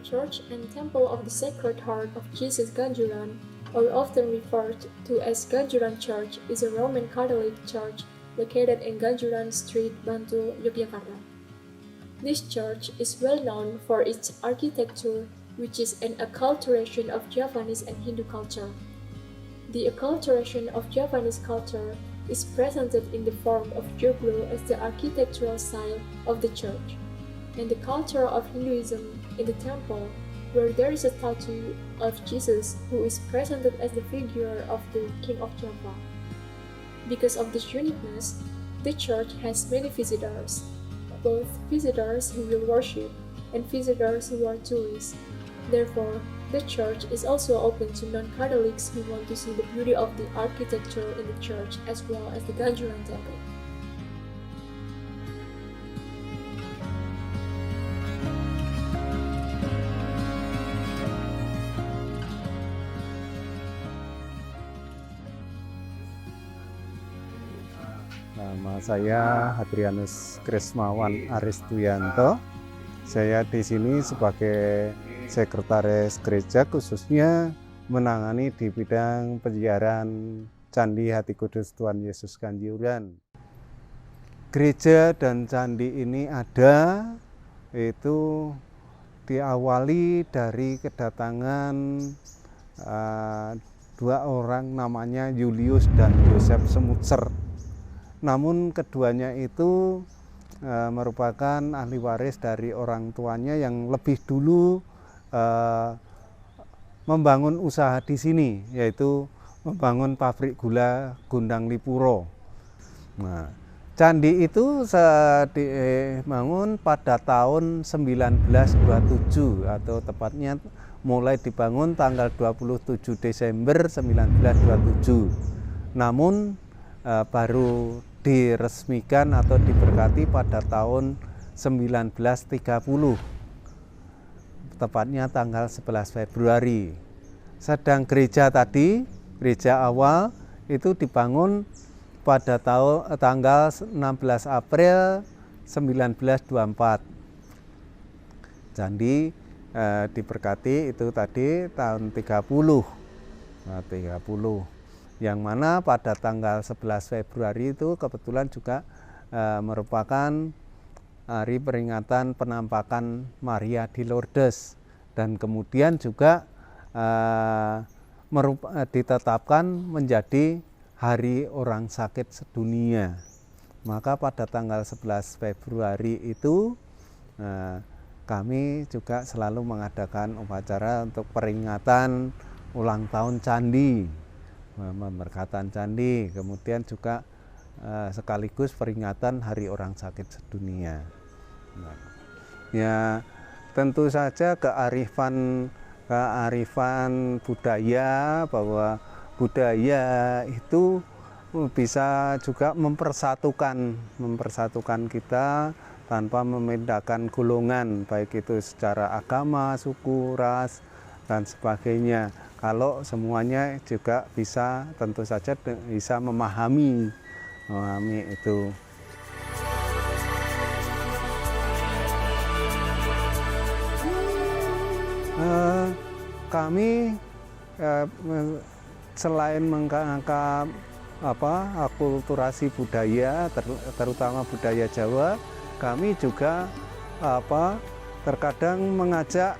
Church and Temple of the Sacred Heart of Jesus Ganjuran, or often referred to as Ganjuran Church, is a Roman Catholic church located in Ganjuran Street, Bantul, Yogyakarta. This church is well known for its architecture, which is an acculturation of Javanese and Hindu culture. The acculturation of Javanese culture is presented in the form of joglo as the architectural style of the church, and the culture of Hinduism in the temple, where there is a statue of Jesus who is presented as the figure of the King of Java. Because of this uniqueness, the church has many visitors, both visitors who will worship and visitors who are tourists. Therefore, the church is also open to non-Catholics who want to see the beauty of the architecture in the church as well as the Ganjuran temple. Nama saya Hadrianus Krismawan Aristuyanto. Saya di sini sebagai sekretaris gereja, khususnya menangani di bidang penyiaran Candi Hati Kudus Tuhan Yesus Ganjuran. Gereja dan candi ini ada itu diawali dari kedatangan dua orang, namanya Julius dan Joseph Smutser. Namun keduanya itu merupakan ahli waris dari orang tuanya yang lebih dulu membangun usaha di sini, yaitu membangun pabrik gula Gundang Lipuro. Nah, candi itu dibangun pada tahun 1927 atau tepatnya mulai dibangun tanggal 27 Desember 1927. Namun baru diresmikan atau diberkati pada tahun 1930, tepatnya tanggal 11 Februari. Sedang gereja tadi, gereja awal itu dibangun pada tanggal 16 April 1924. Candi diberkati itu tadi tahun 30. Nah, 30. Yang mana pada tanggal 11 Februari itu kebetulan juga merupakan hari peringatan penampakan Maria di Lourdes, dan kemudian juga ditetapkan menjadi Hari Orang Sakit Sedunia. Maka pada tanggal 11 Februari itu kami juga selalu mengadakan upacara untuk peringatan ulang tahun candi, pemberkatan candi, kemudian juga sekaligus peringatan Hari Orang Sakit Sedunia. Nah, ya tentu saja kearifan budaya, bahwa budaya itu bisa juga mempersatukan kita tanpa membedakan golongan, baik itu secara agama, suku, ras, dan sebagainya. Kalau semuanya juga bisa, tentu saja bisa memahami itu. Kami selain mengangkat akulturasi budaya, terutama budaya Jawa, kami juga terkadang mengajak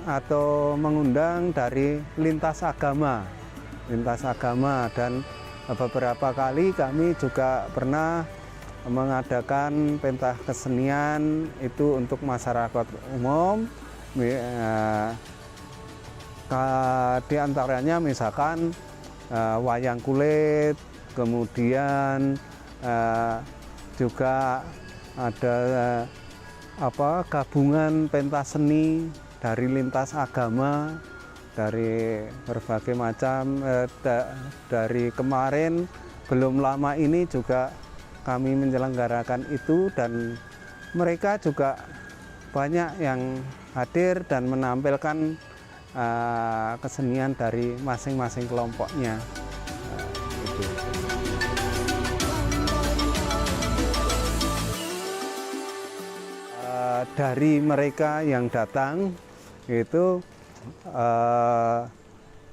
atau mengundang dari lintas agama, dan beberapa kali kami juga pernah mengadakan pentas kesenian itu untuk masyarakat umum. Di antaranya misalkan wayang kulit, kemudian juga ada gabungan pentas seni dari lintas agama, dari berbagai macam. Dari kemarin belum lama ini juga kami menyelenggarakan itu, dan mereka juga banyak yang hadir dan menampilkan kesenian dari masing-masing kelompoknya. Dari mereka yang datang itu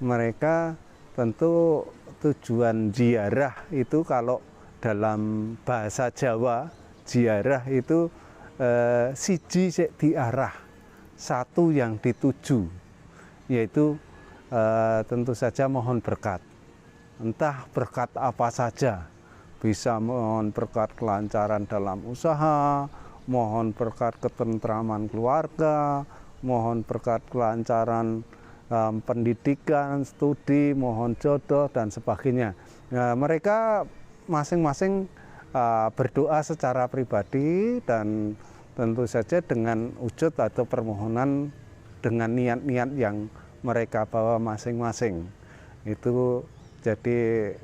mereka tentu tujuan ziarah itu kalau dalam bahasa Jawa ziarah itu siji sik diarah, satu yang dituju, yaitu tentu saja mohon berkat, entah berkat apa saja, bisa mohon berkat kelancaran dalam usaha, mohon berkat ketentraman keluarga, mohon berkat kelancaran pendidikan, studi, mohon jodoh dan sebagainya. Nah, mereka masing-masing berdoa secara pribadi dan tentu saja dengan wujud atau permohonan dengan niat-niat yang mereka bawa masing-masing. Itu jadi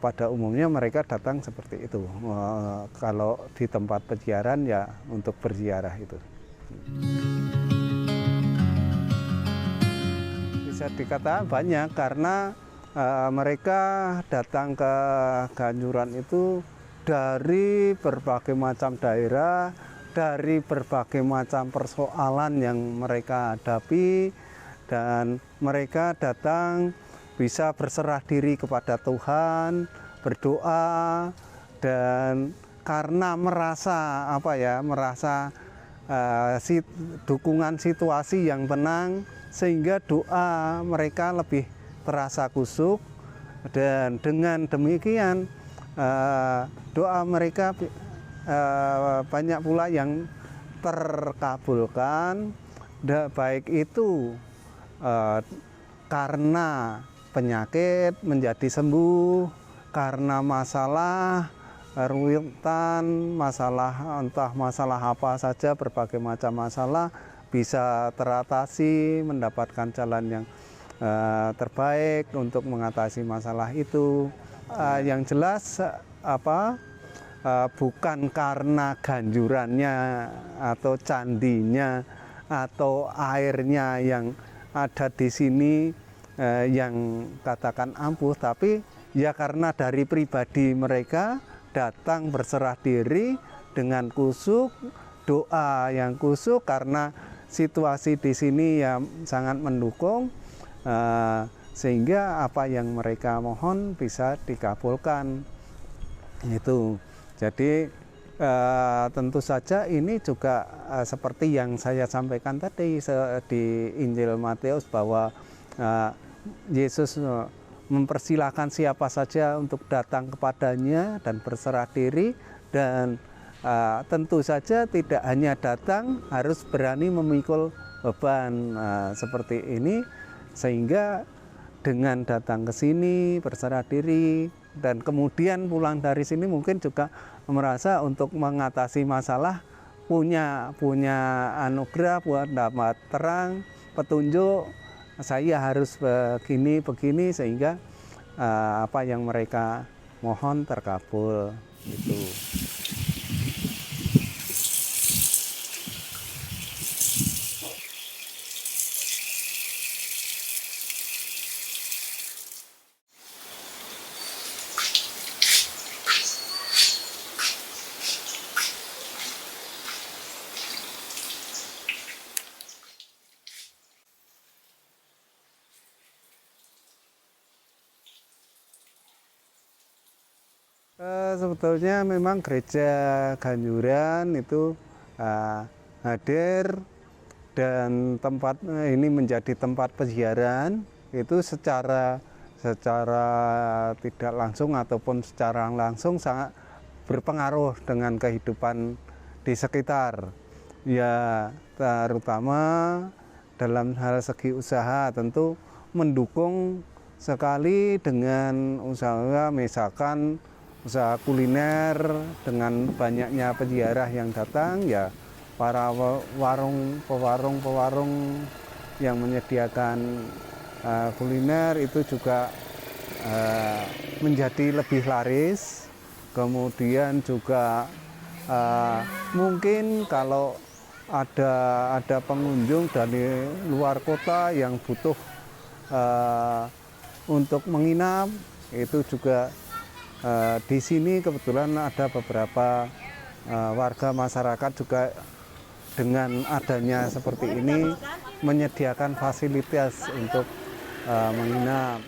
pada umumnya mereka datang seperti itu. Kalau di tempat peziarahan ya untuk berziarah itu. Bisa dikatakan banyak karena mereka datang ke Ganjuran itu dari berbagai macam daerah, dari berbagai macam persoalan yang mereka hadapi, dan mereka datang bisa berserah diri kepada Tuhan, berdoa, dan karena merasa dukungan situasi yang tenang, sehingga doa mereka lebih terasa kusuk, dan dengan demikian doa mereka banyak pula yang terkabulkan, baik itu karena penyakit menjadi sembuh, karena masalah ruwetan, entah masalah apa saja, berbagai macam masalah bisa teratasi, mendapatkan jalan yang terbaik untuk mengatasi masalah itu. Yang jelas bukan karena ganjurannya atau candinya atau airnya yang ada di sini yang katakan ampuh, tapi ya karena dari pribadi mereka datang berserah diri dengan kusuk, doa yang kusuk karena situasi di sini ya sangat mendukung, sehingga apa yang mereka mohon bisa dikabulkan. Itu jadi tentu saja ini juga seperti yang saya sampaikan tadi di Injil Matius bahwa Yesus mempersilahkan siapa saja untuk datang kepadanya dan berserah diri, dan tentu saja tidak hanya datang, harus berani memikul beban seperti ini, sehingga dengan datang ke sini berserah diri dan kemudian pulang dari sini mungkin juga merasa untuk mengatasi masalah punya anugerah buat dapat terang, petunjuk, saya harus begini sehingga apa yang mereka mohon terkabul gitu. Sebetulnya memang gereja Ganjuran itu hadir dan tempat ini menjadi tempat peziarahan itu secara tidak langsung ataupun secara langsung sangat berpengaruh dengan kehidupan di sekitar. Ya, terutama dalam hal segi usaha tentu mendukung sekali dengan usaha, misalkan usaha kuliner dengan banyaknya peziarah yang datang, ya para pewarung yang menyediakan kuliner itu juga menjadi lebih laris. Kemudian juga mungkin kalau ada pengunjung dari luar kota yang butuh untuk menginap, itu juga di sini kebetulan ada beberapa warga masyarakat juga dengan adanya seperti ini menyediakan fasilitas untuk menginap.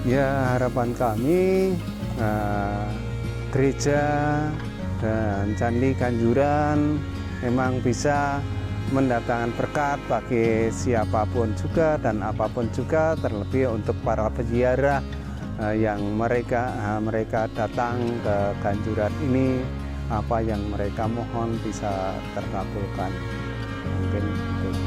Ya, harapan kami gereja dan Candi Ganjuran memang bisa mendatangkan berkat bagi siapapun juga dan apapun juga, terlebih untuk para peziarah yang mereka datang ke Ganjuran ini, apa yang mereka mohon bisa terkabulkan. Mungkin itu.